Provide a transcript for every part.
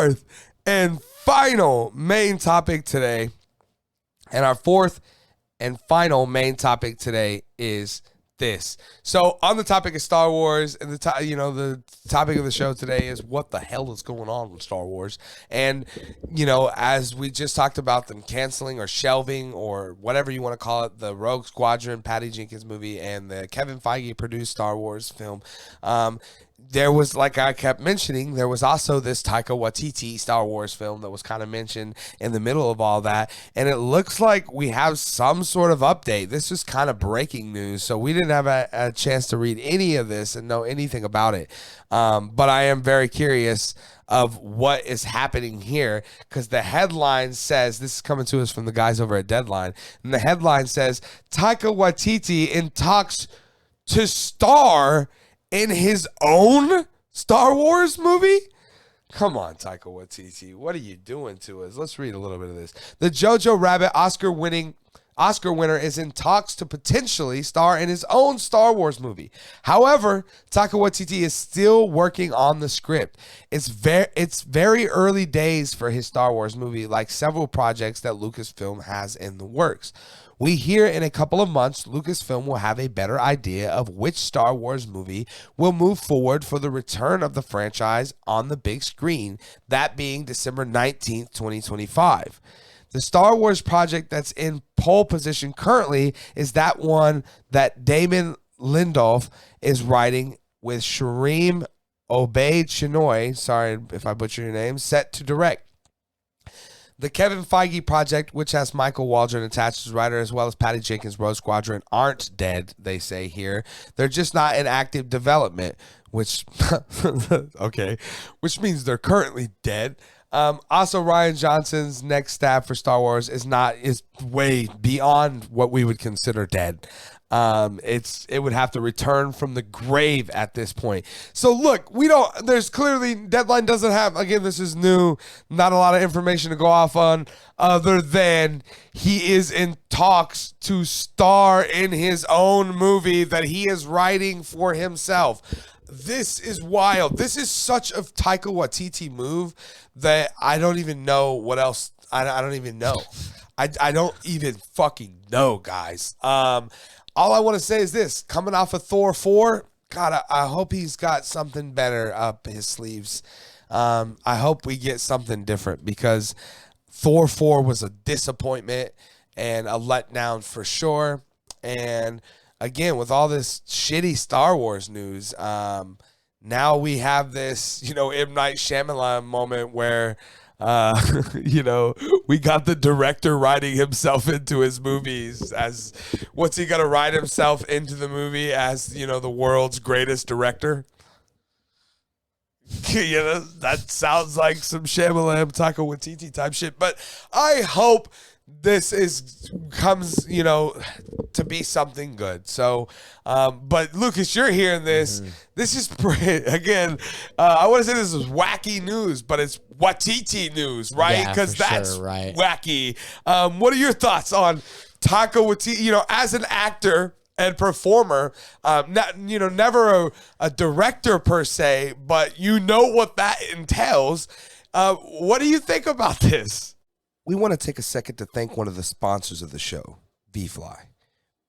fourth and final main topic today. And our fourth and final main topic today is this. So on the topic of Star Wars, and the topic of the show today is what the hell is going on with Star Wars. And as we just talked about them canceling or shelving or whatever you want to call it, the Rogue Squadron, Patty Jenkins movie, and the Kevin Feige produced Star Wars film. There was, like I kept mentioning, there was also this Taika Waititi Star Wars film that was kind of mentioned in the middle of all that. And it looks like we have some sort of update. This is kind of breaking news. So we didn't have a chance to read any of this and know anything about it. But I am very curious of what is happening here, because the headline says, this is coming to us from the guys over at Deadline, and the headline says, Taika Waititi in talks to star in his own Star Wars movie? Come on, Taika Waititi. What are you doing to us? Let's read a little bit of this. The Jojo Rabbit Oscar winner is in talks to potentially star in his own Star Wars movie. However, Taika Waititi is still working on the script. It's very early days for his Star Wars movie, like several projects that Lucasfilm has in the works. We hear in a couple of months, Lucasfilm will have a better idea of which Star Wars movie will move forward for the return of the franchise on the big screen, that being December 19th, 2025. The Star Wars project that's in pole position currently is that one that Damon Lindelof is writing with Shireen Obaid Chinoy, sorry if I butcher your name, set to direct. The Kevin Feige project, which has Michael Waldron attached as writer, as well as Patty Jenkins' Rogue Squadron, aren't dead, they say here. They're just not in active development, which, okay, which means they're currently dead. Also, Rian Johnson's next staff for Star Wars is way beyond what we would consider dead. It would have to return from the grave at this point. So look, there's clearly, Deadline doesn't have, again, this is new, not a lot of information to go off on other than he is in talks to star in his own movie that he is writing for himself. This is wild. This is such a Taika Waititi move that I don't even know what else. I don't even know. I don't even fucking know, guys. All I want to say is this. Coming off of Thor 4, God, I hope he's got something better up his sleeves. I hope we get something different, because Thor 4 was a disappointment and a letdown for sure. And again, with all this shitty Star Wars news, now we have this, M. Night Shyamalan moment where, we got the director writing himself into his movies as, what's he going to write himself into the movie as, the world's greatest director? That sounds like some Shyamalan, Taika Waititi type shit. But I hope this comes to be something good. So, but Lucas, you're hearing this. Mm-hmm. This is again. I want to say this is wacky news, but it's Waititi news, right? Because that's sure, right. Wacky. What are your thoughts on Taika Waititi? As an actor and performer, never a director per se, but what that entails. What do you think about this? We want to take a second to thank one of the sponsors of the show, VFly.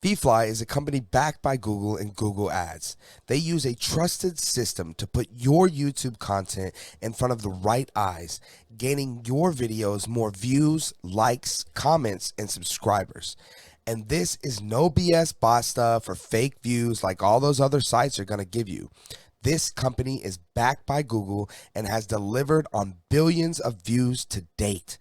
VFly is a company backed by Google and Google Ads. They use a trusted system to put your YouTube content in front of the right eyes, gaining your videos more views, likes, comments, and subscribers. And this is no BS bot stuff or fake views like all those other sites are going to give you. This company is backed by Google and has delivered on billions of views to date.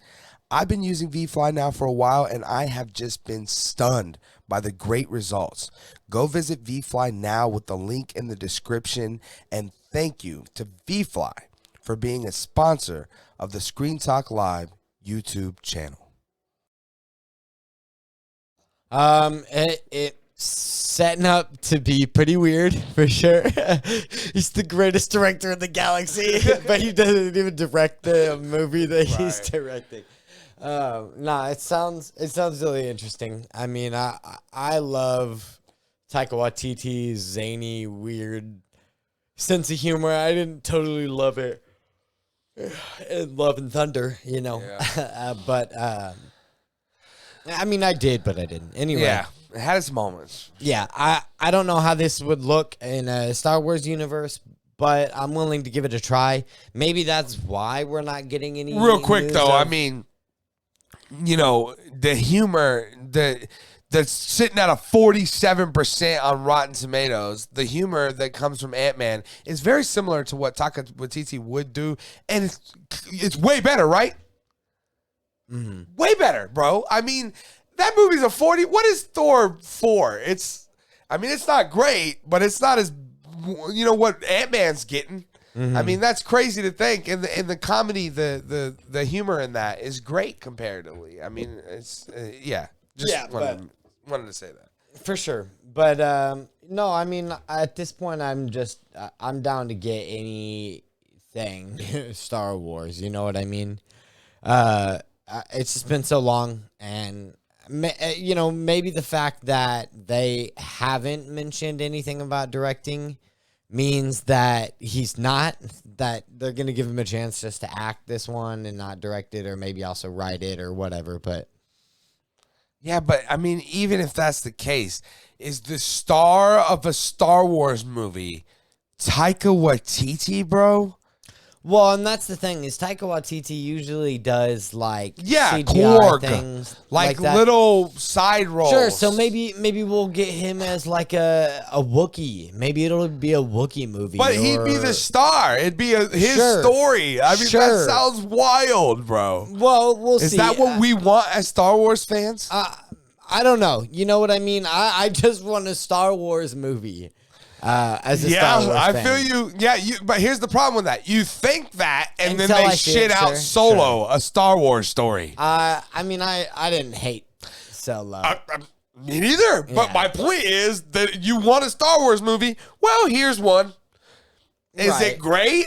I've been using VFly now for a while, and I have just been stunned by the great results. Go visit VFly now with the link in the description, and thank you to VFly for being a sponsor of the Screen Talk Live YouTube channel. It setting up to be pretty weird for sure. He's the greatest director in the galaxy, but he doesn't even direct the movie that he's directing. It sounds really interesting. I mean, I love Taika Waititi's zany, weird sense of humor. I didn't totally love it in Love and Thunder, you know. Yeah. But I mean, I did, but I didn't. Anyway. Yeah, it had its moments. Yeah, I don't know how this would look in a Star Wars universe, but I'm willing to give it a try. Maybe that's why we're not getting any. Real quick news though, of- I mean, you know, the humor that's sitting at a 47% on Rotten Tomatoes. The humor that comes from Ant-Man is very similar to what Taika Waititi would do, and it's way better, right? Way better, bro. I mean, that movie's a 40. What is Thor 4? It's not great, but it's not as, you know, what Ant-Man's getting. I mean, that's crazy to think. And the comedy, the humor in that is great comparatively. I mean, it's wanted to say that for sure. But no, I mean, at this point, I'm down to get anything Star Wars. You know what I mean? It's just been so long, and you know, maybe the fact that they haven't mentioned anything about directing means that that they're going to give him a chance just to act this one and not direct it, or maybe also write it or whatever. But yeah, but I mean, even if that's the case, is the star of a Star Wars movie Taika Waititi, bro? well, and that's the thing is Taika Waititi usually does like CGI Korg, things like that. little side roles. Sure, so maybe we'll get him as like a Wookiee. Maybe it'll be a Wookiee movie. But he'd be the star. It'd be his Sure. story. I mean, Sure. that sounds wild, bro. Well, we'll see. Is that what we want as Star Wars fans? I don't know. You know what I mean? I just want a Star Wars movie. As a Star Wars I fan. feel you. Yeah, but here's the problem with that. You think that, and Until then I they see shit it, out sure, Solo, a Star Wars story. I mean, I didn't hate Solo. Me neither. But Yeah. my point is that you want a Star Wars movie. Well, here's one. Is Right. it great?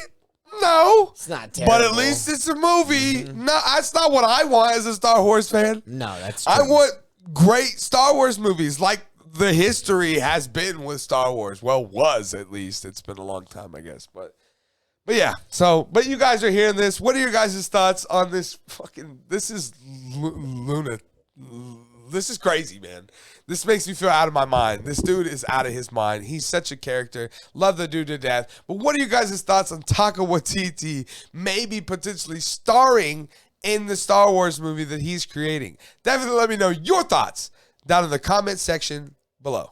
No. It's not terrible. But at least it's a movie. No, that's not what I want as a Star Wars fan. No, that's true. I want great Star Wars movies like the history has been with Star Wars. Well, was at least. It's been a long time, I guess. But yeah. So, but you guys are hearing this. What are your guys' thoughts on this fucking, this is Luna. This is crazy, man. This makes me feel out of my mind. This dude is out of his mind. He's such a character. Love the dude to death. But what are you guys' thoughts on Taika Waititi maybe potentially starring in the Star Wars movie that he's creating? Definitely let me know your thoughts down in the comment section below.